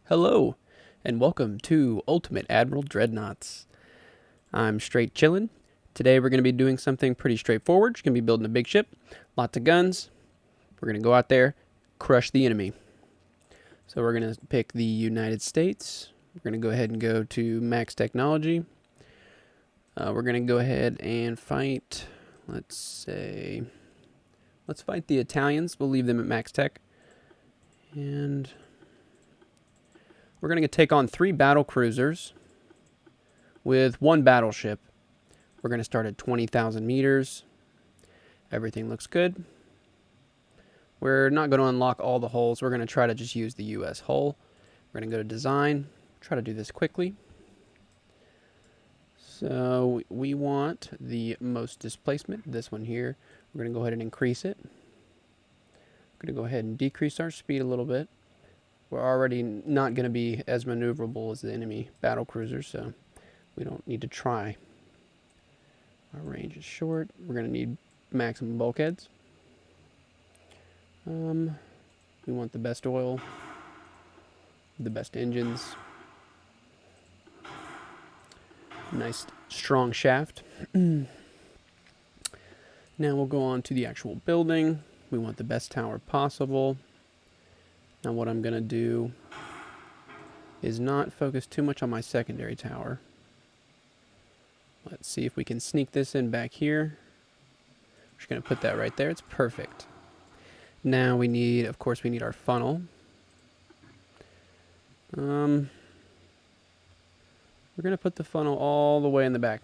Hello, and welcome to Ultimate Admiral Dreadnoughts. I'm straight chillin'. Today we're going to be doing something pretty straightforward. We're going to be building a big ship, lots of guns. We're going to go out there, crush the enemy. So we're going to pick the United States. We're going to go ahead and go to max technology. We're going to go ahead and fight, let's fight the Italians. We'll leave them at max tech. And we're going to take on 3 battlecruisers with 1 battleship. We're going to start at 20,000 meters. Everything looks good. We're not going to unlock all the hulls. We're going to try to just use the US hull. We're going to go to design. Try to do this quickly. So we want the most displacement, this one here. We're going to go ahead and increase it. We're going to go ahead and decrease our speed a little bit. We're already not going to be as maneuverable as the enemy battlecruisers, so we don't need to try. Our range is short. We're going to need maximum bulkheads. We want the best oil, the best engines, nice strong shaft. Now we'll go on to the actual building. We want the best tower possible. Now what I'm going to do is not focus too much on my secondary tower. Let's see if we can sneak this in back here. We're just going to put that right there. It's perfect. Now we need, of course, we need our funnel. We're going to put the funnel all the way in the back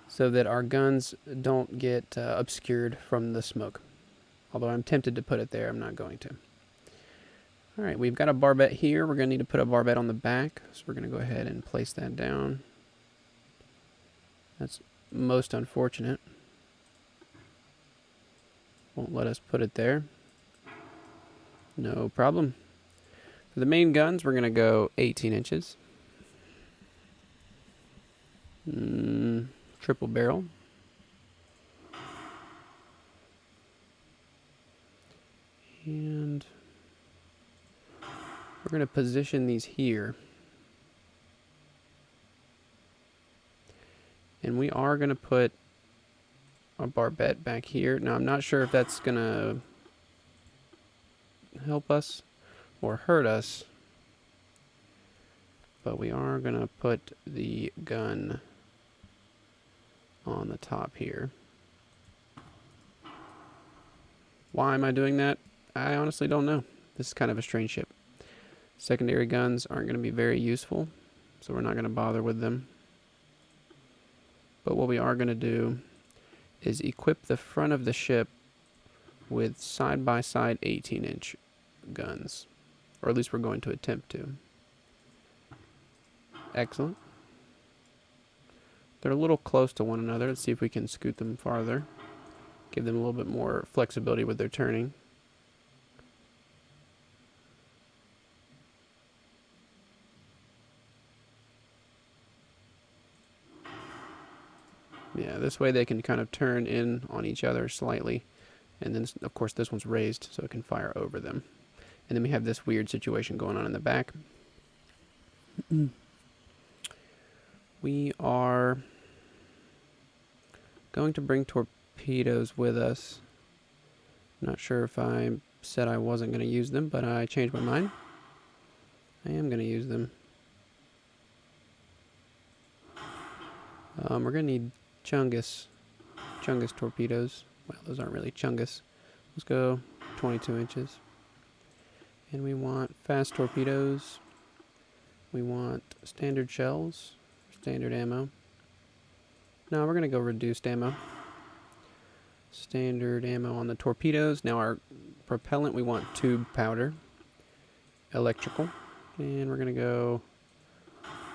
so that our guns don't get obscured from the smoke. Although I'm tempted to put it there, I'm not going to. Alright, we've got a barbette here. We're going to need to put a barbette on the back. So we're going to go ahead and place that down. That's most unfortunate. Won't let us put it there. No problem. For the main guns, we're going to go 18 inches. Triple barrel. And we're going to position these here. And we are going to put a barbette back here. Now, I'm not sure if that's going to help us or hurt us. But we are going to put the gun on the top here. Why am I doing that? I honestly don't know. This is kind of a strange ship. Secondary guns aren't going to be very useful, so we're not going to bother with them. But what we are going to do is equip the front of the ship with side-by-side 18-inch guns. Or at least we're going to attempt to. Excellent. They're a little close to one another. Let's see if we can scoot them farther. Give them a little bit more flexibility with their turning. Yeah, this way they can kind of turn in on each other slightly. And then, of course, this one's raised so it can fire over them. And then we have this weird situation going on in the back. We are going to bring torpedoes with us. Not sure if I said I wasn't going to use them, but I changed my mind. I am going to use them. We're going to need Chungus torpedoes. Well, those aren't really Chungus. Let's go 22 inches. And we want fast torpedoes. We want standard shells, standard ammo. Now we're going to go reduced ammo. Standard ammo on the torpedoes. Now our propellant, we want tube powder, electrical, and we're going to go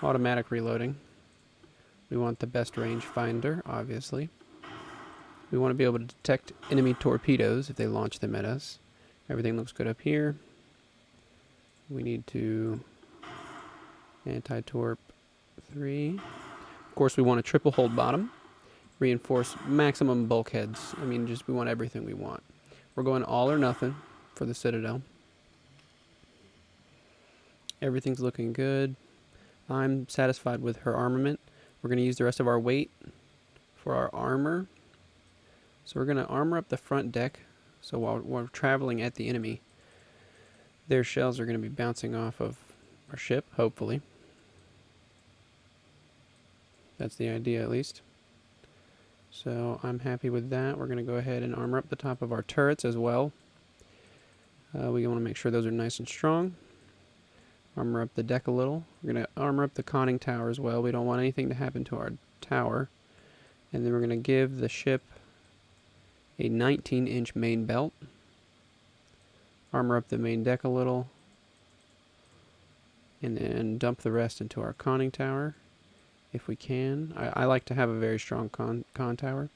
automatic reloading. We want the best range finder, obviously. We want to be able to detect enemy torpedoes if they launch them at us. Everything looks good up here. We need to anti-torp 3. Of course, we want a triple hold bottom. Reinforce maximum bulkheads. I mean, we want everything we want. We're going all or nothing for the Citadel. Everything's looking good. I'm satisfied with her armament. We're going to use the rest of our weight for our armor. So we're going to armor up the front deck. So while we're traveling at the enemy, their shells are going to be bouncing off of our ship, hopefully. That's the idea, at least. So I'm happy with that. We're going to go ahead and armor up the top of our turrets as well. We want to make sure those are nice and strong. Armor up the deck a little. We're going to armor up the conning tower as well. We don't want anything to happen to our tower. And then we're going to give the ship a 19-inch main belt. Armor up the main deck a little. And then dump the rest into our conning tower if we can. I like to have a very strong con tower.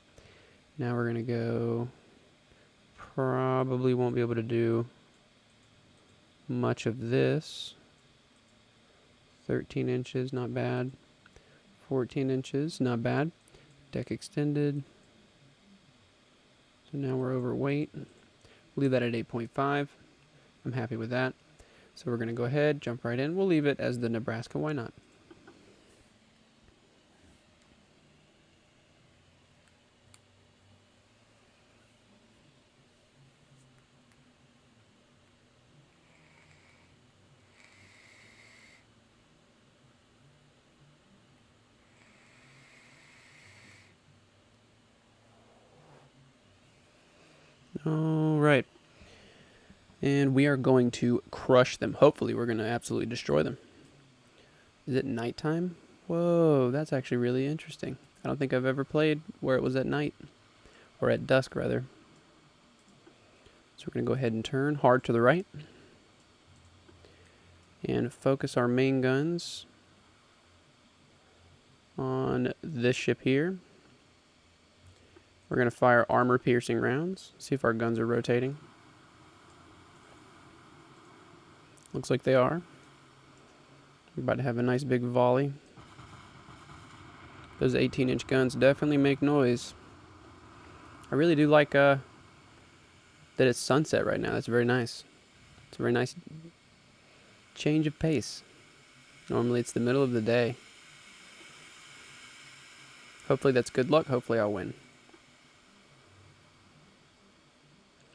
Now we're going to go... Probably won't be able to do much of this. 13 inches, not bad. 14 inches, not bad. Deck extended. So now we're overweight. Leave that at 8.5. I'm happy with that. So we're going to go ahead, jump right in. We'll leave it as the Nebraska, why not? All right. And we are going to crush them. Hopefully, we're going to absolutely destroy them. Is it nighttime? Whoa, that's actually really interesting. I don't think I've ever played where it was at night. Or at dusk, rather. So we're going to go ahead and turn hard to the right. And focus our main guns on this ship here. We're going to fire armor-piercing rounds. See if our guns are rotating. Looks like they are. We're about to have a nice big volley. Those 18-inch guns definitely make noise. I really do like that it's sunset right now. That's very nice. It's a very nice change of pace. Normally it's the middle of the day. Hopefully that's good luck. Hopefully I'll win.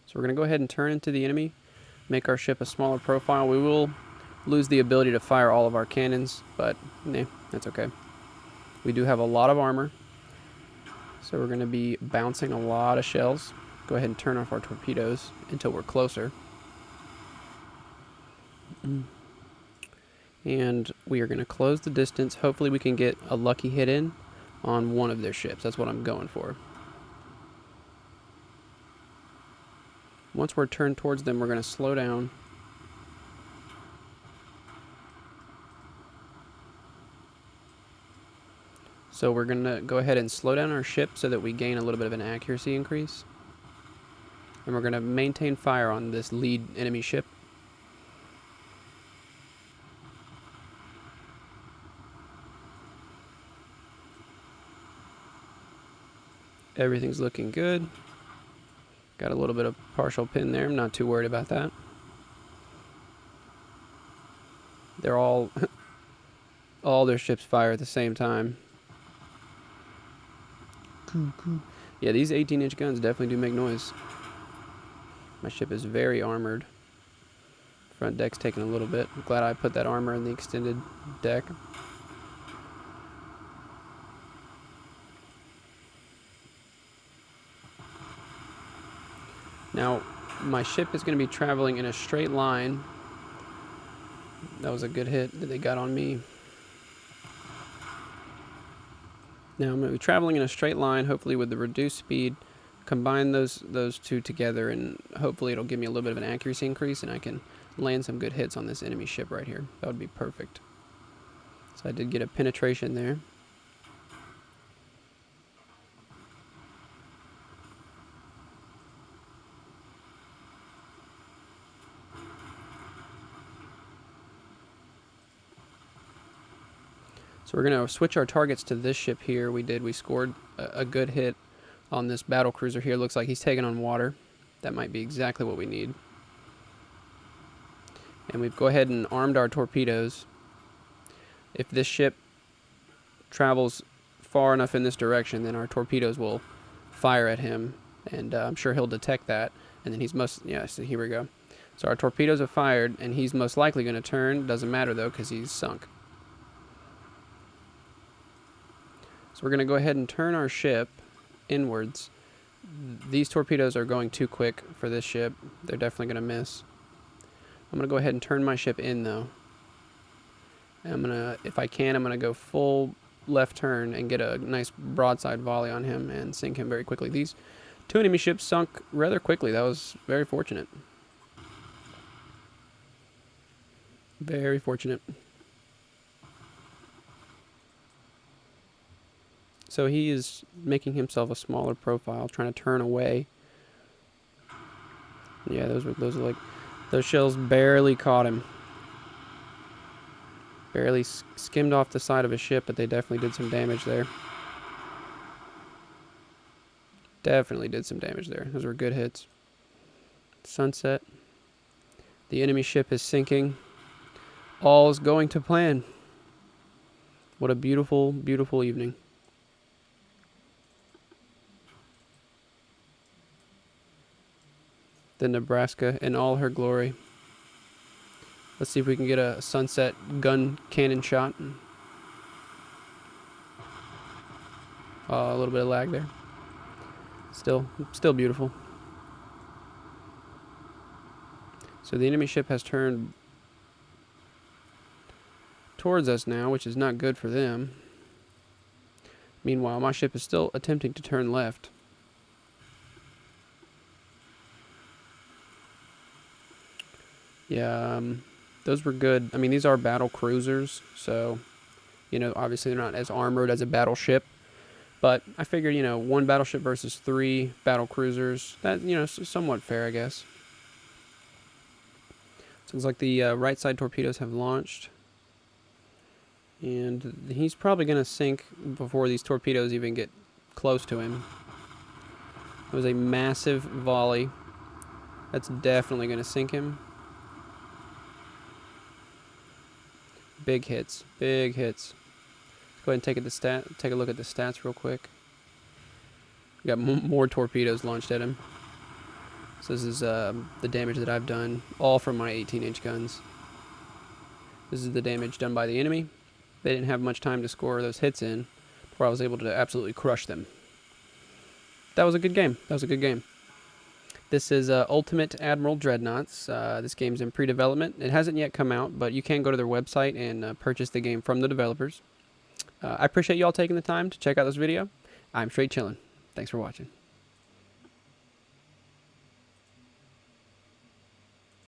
So we're going to go ahead and turn into the enemy, make our ship a smaller profile. We will lose the ability to fire all of our cannons, but nah, that's okay. We do have a lot of armor, so we're going to be bouncing a lot of shells. Go ahead and turn off our torpedoes until we're closer. And we are going to close the distance. Hopefully we can get a lucky hit in on one of their ships. That's what I'm going for. Once we're turned towards them, we're going to slow down. So we're going to go ahead and slow down our ship so that we gain a little bit of an accuracy increase. And we're going to maintain fire on this lead enemy ship. Everything's looking good. Got a little bit of partial pin there. I'm not too worried about that. They're all their ships fire at the same time. Yeah, these 18-inch guns definitely do make noise. My ship is very armored. Front deck's taking a little bit. I'm glad I put that armor in the extended deck. Now, my ship is going to be traveling in a straight line. That was a good hit that they got on me. Now, I'm going to be traveling in a straight line, hopefully with the reduced speed. Combine those two together, and hopefully it'll give me a little bit of an accuracy increase, and I can land some good hits on this enemy ship right here. That would be perfect. So I did get a penetration there. So we're going to switch our targets to this ship here. We scored a good hit on this battlecruiser here. Looks like he's taking on water. That might be exactly what we need. And we've go ahead and armed our torpedoes. If this ship travels far enough in this direction, then our torpedoes will fire at him, and I'm sure he'll detect that. And then he's so here we go. So our torpedoes have fired, and he's most likely going to turn. Doesn't matter though, because he's sunk. So we're going to go ahead and turn our ship inwards. These torpedoes are going too quick for this ship. They're definitely going to miss. I'm going to go ahead and turn my ship in though. And I'm going to, if I can, I'm going to go full left turn and get a nice broadside volley on him and sink him very quickly. These two enemy ships sunk rather quickly. That was very fortunate. Very fortunate. So he is making himself a smaller profile, trying to turn away. Yeah, those are like, those shells barely caught him. Barely skimmed off the side of his ship, but they definitely did some damage there. Definitely did some damage there. Those were good hits. Sunset. The enemy ship is sinking. All is going to plan. What a beautiful, beautiful evening. The Nebraska in all her glory. Let's see if we can get a sunset gun cannon shot. A little bit of lag there. Still beautiful. So the enemy ship has turned towards us now, which is not good for them. Meanwhile, my ship is still attempting to turn left. Yeah, those were good. I mean, these are battle cruisers, so, obviously they're not as armored as a battleship. But I figured, one battleship versus 3 battle cruisers, that, somewhat fair, I guess. So looks like the right side torpedoes have launched. And he's probably going to sink before these torpedoes even get close to him. It was a massive volley. That's definitely going to sink him. Big hits. Big hits. Let's go ahead and take a look at the stats real quick. We got more torpedoes launched at him. So this is the damage that I've done, all from my 18-inch guns. This is the damage done by the enemy. They didn't have much time to score those hits in before I was able to absolutely crush them. That was a good game. That was a good game. This is Ultimate Admiral Dreadnoughts. This game's in pre-development. It hasn't yet come out, but you can go to their website and purchase the game from the developers. I appreciate you all taking the time to check out this video. I'm Straight Chillin'. Thanks for watching.